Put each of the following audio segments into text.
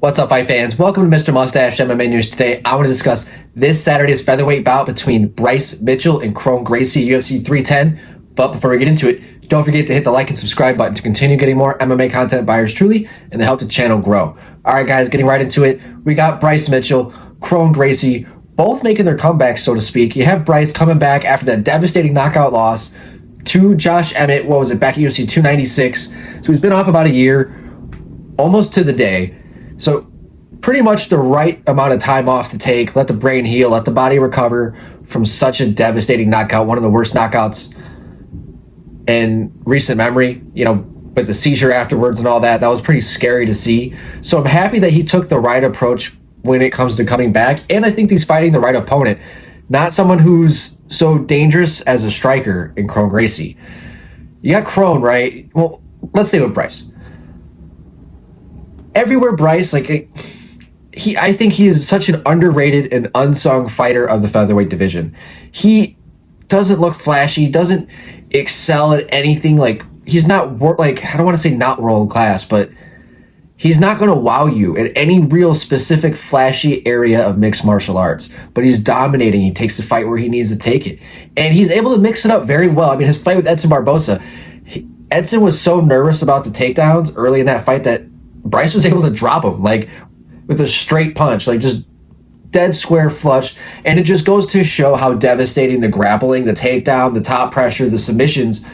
What's up, fight fans? Welcome to Mr. Mustache MMA News. Today, I want to discuss this Saturday's featherweight bout between Bryce Mitchell and Kron Gracie, UFC 310. But before we get into it, don't forget to hit the like and subscribe button to continue getting more MMA content by yours truly and to help the channel grow. All right, guys, getting right into it. We got Bryce Mitchell, Kron Gracie, both making their comebacks, so to speak. You have Bryce coming back after that devastating knockout loss to Josh Emmett, back at UFC 296. So he's been off about a year, almost to the day. So pretty much the right amount of time off to take, let the brain heal, let the body recover from such a devastating knockout, one of the worst knockouts in recent memory, with the seizure afterwards and all that. That was pretty scary to see. So I'm happy that he took the right approach when it comes to coming back. And I think he's fighting the right opponent, not someone who's so dangerous as a striker in Kron Gracie. You got Kron, right? Well, let's stay with Bryce. Everywhere Bryce, I think he is such an underrated and unsung fighter of the featherweight division. He doesn't look flashy, doesn't excel at anything. He's not I don't want to say not world class, but he's not going to wow you at any real specific flashy area of mixed martial arts. But he's dominating. He takes the fight where he needs to take it, and he's able to mix it up very well. I mean, his fight with Edson Barbosa, Edson was so nervous about the takedowns early in that fight that Bryce was able to drop him with a straight punch, just dead square flush. And it just goes to show how devastating the grappling, the takedown, the top pressure, the submissions,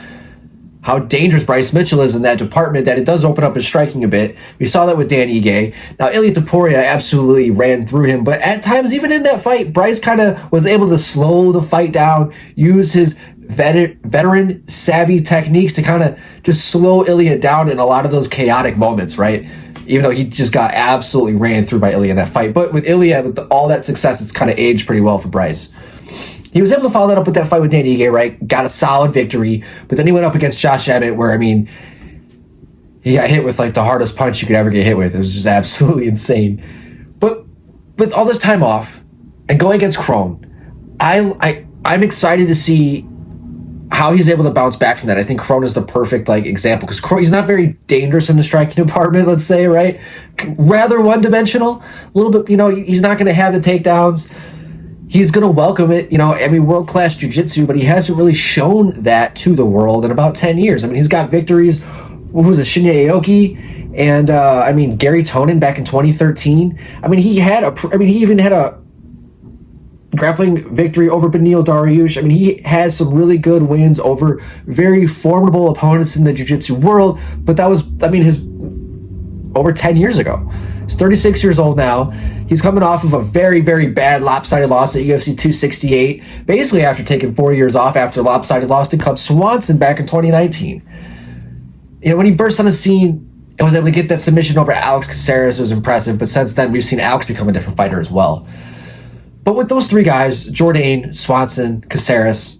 how dangerous Bryce Mitchell is in that department, that it does open up his striking a bit. We saw that with Dan Ige. Now, Ilia Topuria absolutely ran through him, but at times, even in that fight, Bryce kind of was able to slow the fight down, use his veteran savvy techniques to kind of just slow Ilia down in a lot of those chaotic moments, right? Even though he just got absolutely ran through by Ilia in that fight. But with Ilia, with all that success, it's kind of aged pretty well for Bryce. He was able to follow that up with that fight with Dan Ige, right? Got a solid victory, but then he went up against Josh Emmett, where, he got hit with the hardest punch you could ever get hit with. It was just absolutely insane. But with all this time off and going against Kron, I'm excited to see how he's able to bounce back from that. I think Kron is the perfect example, because Kron, he's not very dangerous in the striking department, let's say, right? Rather one-dimensional, a little bit. He's not going to have the takedowns. He's going to welcome it. World-class jiu-jitsu, but he hasn't really shown that to the world in about 10 years. He's got victories. Who was it? Shinya Aoki and Gary Tonin back in 2013. He even had a grappling victory over Beneil Dariush. He has some really good wins over very formidable opponents in the jiu-jitsu world, but that was, his over 10 years ago. He's 36 years old now. He's coming off of a very, very bad lopsided loss at UFC 268, basically after taking 4 years off after lopsided loss to Cub Swanson back in 2019. When he burst on the scene and was able to get that submission over Alex Caceres, it was impressive, but since then we've seen Alex become a different fighter as well. But with those three guys, Jourdain, Swanson, Caceres,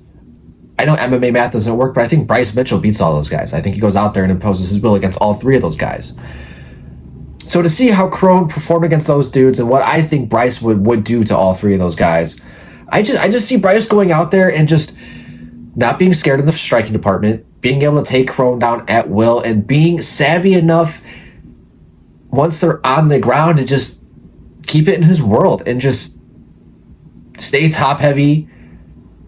I know MMA math doesn't work, but I think Bryce Mitchell beats all those guys. I think he goes out there and imposes his will against all three of those guys. So to see how Kron performed against those dudes and what I think Bryce would do to all three of those guys, I just see Bryce going out there and just not being scared in the striking department, being able to take Kron down at will, and being savvy enough once they're on the ground to just keep it in his world and just stay top heavy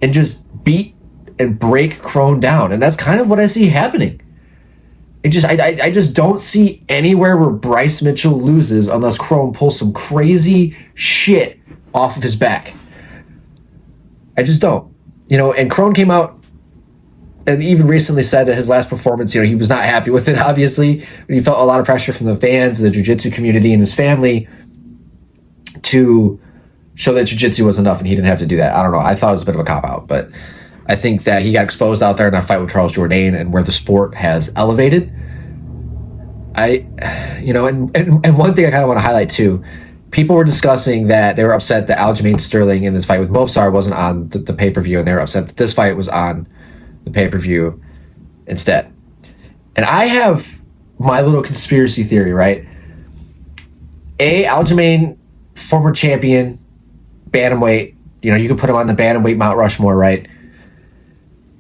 and just beat and break Kron down. And that's kind of what I see happening. I just don't see anywhere where Bryce Mitchell loses unless Kron pulls some crazy shit off of his back. I just don't. And Kron came out and even recently said that his last performance, he was not happy with it, obviously. He felt a lot of pressure from the fans, the jiu-jitsu community, and his family to show that jiu-jitsu was enough and he didn't have to do that. I don't know. I thought it was a bit of a cop-out, but I think that he got exposed out there in that fight with Charles Jourdain and where the sport has elevated. And one thing I kind of want to highlight too, people were discussing that they were upset that Aljamain Sterling in his fight with Movsar wasn't on the pay-per-view, and they were upset that this fight was on the pay-per-view instead. And I have my little conspiracy theory, right? Aljamain, former champion, bantamweight, you could put him on the bantamweight Mount Rushmore, right?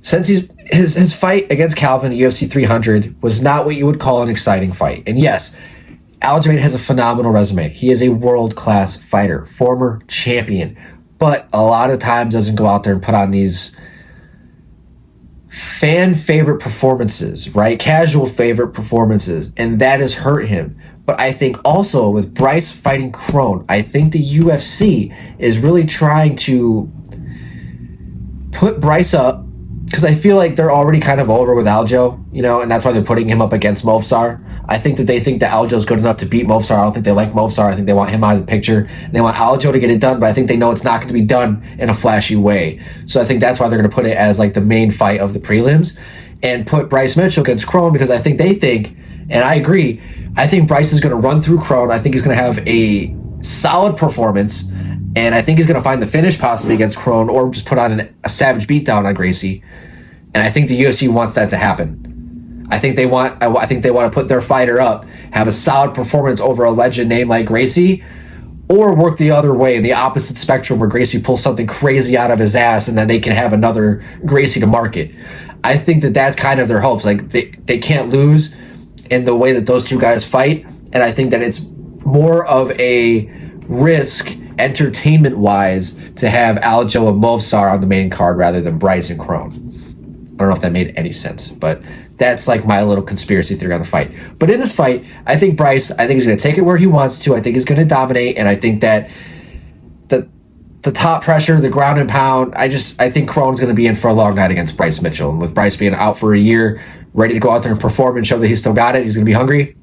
Since his fight against Calvin at UFC 300 was not what you would call an exciting fight. And yes, Aljamain has a phenomenal resume. He is a world-class fighter, former champion, but a lot of times doesn't go out there and put on these fan favorite performances, right? Casual favorite performances, and that has hurt him. But I think also with Bryce fighting Kron, I think the UFC is really trying to put Bryce up, because I feel like they're already kind of over with Aljo, you know, and that's why they're putting him up against Movsar. I think that they think that Aljo's good enough to beat Movsar. I don't think they like Movsar. I think they want him out of the picture. And they want Aljo to get it done, but I think they know it's not going to be done in a flashy way. So I think that's why they're going to put it as like the main fight of the prelims and put Bryce Mitchell against Kron, because I think they think, and I agree, I think Bryce is going to run through Kron. I think he's going to have a solid performance, and I think he's going to find the finish possibly against Kron or just put on a savage beatdown on Gracie. And I think the UFC wants that to happen. I think they want to put their fighter up, have a solid performance over a legend name like Gracie, or work the other way, the opposite spectrum, where Gracie pulls something crazy out of his ass and then they can have another Gracie to market. I think that that's kind of their hopes. Like they can't lose in the way that those two guys fight, and I think that it's more of a risk entertainment-wise to have Aljo and Movsar on the main card rather than Bryce and Kron. I don't know if that made any sense, but that's like my little conspiracy theory on the fight. But in this fight, I think Bryce, I think he's going to take it where he wants to. I think he's going to dominate, and I think that the top pressure, the ground and pound, I think Kron's going to be in for a long night against Bryce Mitchell. And with Bryce being out for a year, ready to go out there and perform and show that he's still got it, he's going to be hungry.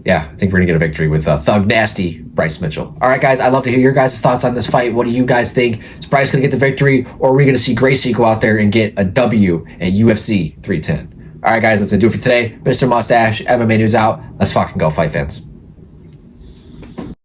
Yeah, I think we're going to get a victory with Thug Nasty Bryce Mitchell. All right, guys, I'd love to hear your guys' thoughts on this fight. What do you guys think? Is Bryce going to get the victory, or are we going to see Gracie go out there and get a W at UFC 310? All right, guys, that's going to do it for today. Mr. Mustache, MMA News out. Let's fucking go, fight fans.